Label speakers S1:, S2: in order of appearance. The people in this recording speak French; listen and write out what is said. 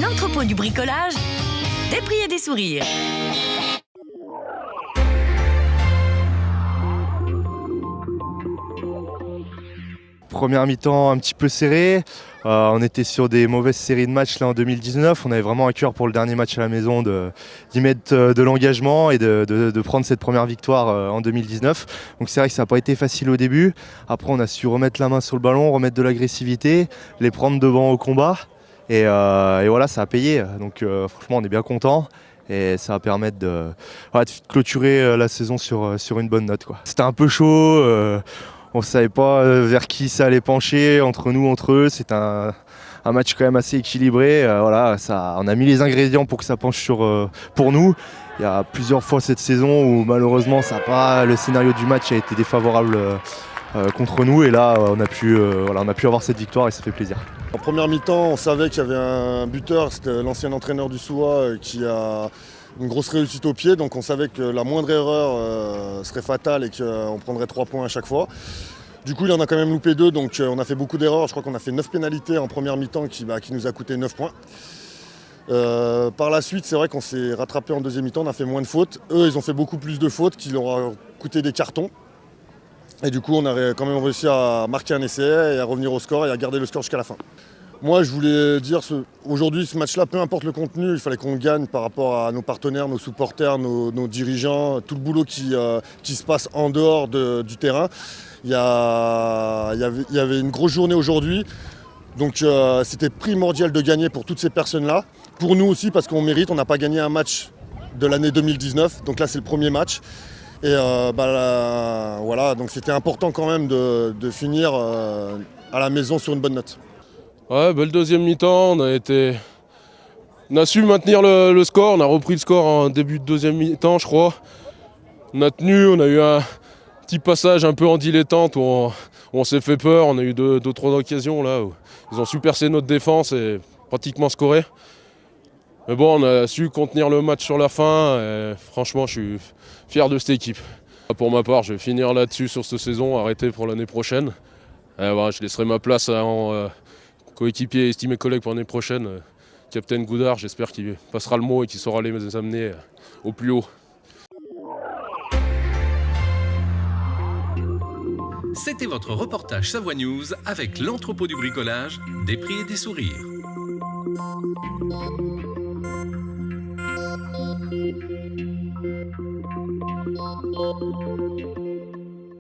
S1: L'entrepôt du bricolage, des prix et des sourires.
S2: Première mi-temps un petit peu serrée. On était sur des mauvaises séries de matchs là en 2019. On avait vraiment à cœur pour le dernier match à la maison d'y mettre de l'engagement et de prendre cette première victoire en 2019. Donc c'est vrai que ça n'a pas été facile au début. Après on a su remettre la main sur le ballon, remettre de l'agressivité, les prendre devant au combat. Et voilà, ça a payé. Donc franchement on est bien content. Et ça va permettre de clôturer la saison sur une bonne note, quoi. C'était un peu chaud. On ne savait pas vers qui ça allait pencher, entre nous, entre eux. C'est un match quand même assez équilibré. Voilà, on a mis les ingrédients pour que ça penche pour nous. Il y a plusieurs fois cette saison où malheureusement le scénario du match a été défavorable contre nous. Et là, on a pu avoir cette victoire et ça fait plaisir.
S3: En première mi-temps, on savait qu'il y avait un buteur, c'était l'ancien entraîneur du Souhas qui a une grosse réussite au pied, donc on savait que la moindre erreur serait fatale et qu'on prendrait 3 points à chaque fois. Du coup, il en a quand même loupé 2, donc on a fait beaucoup d'erreurs. Je crois qu'on a fait 9 pénalités en première mi-temps qui nous a coûté 9 points. Par la suite, c'est vrai qu'on s'est rattrapé en deuxième mi-temps, on a fait moins de fautes. Eux, ils ont fait beaucoup plus de fautes qui leur ont coûté des cartons. Et du coup, on a quand même réussi à marquer un essai et à revenir au score et à garder le score jusqu'à la fin. Moi, je voulais dire, aujourd'hui, ce match-là, peu importe le contenu, il fallait qu'on gagne par rapport à nos partenaires, nos supporters, nos dirigeants, tout le boulot qui se passe en dehors du terrain. Il y avait une grosse journée aujourd'hui, donc c'était primordial de gagner pour toutes ces personnes-là. Pour nous aussi, parce qu'on mérite, on n'a pas gagné un match de l'année 2019, donc là c'est le premier match. Et voilà, donc c'était important quand même de finir à la maison sur une bonne note.
S4: Ouais, belle deuxième mi-temps, on a su maintenir le score, on a repris le score en début de deuxième mi-temps je crois. On a tenu, on a eu un petit passage un peu en dilettante où on s'est fait peur, on a eu deux, trois occasions là où ils ont su percer notre défense et pratiquement scorer. Mais bon, on a su contenir le match sur la fin et franchement je suis fier de cette équipe. Pour ma part, je vais finir là-dessus sur cette saison, arrêter pour l'année prochaine. Voilà, je laisserai ma place à coéquipier et estimé collègue pour l'année prochaine, Captain Goudard. J'espère qu'il passera le mot et qu'il saura les amener au plus haut.
S5: C'était votre reportage Savoie News avec l'entrepôt du bricolage, des prix et des sourires.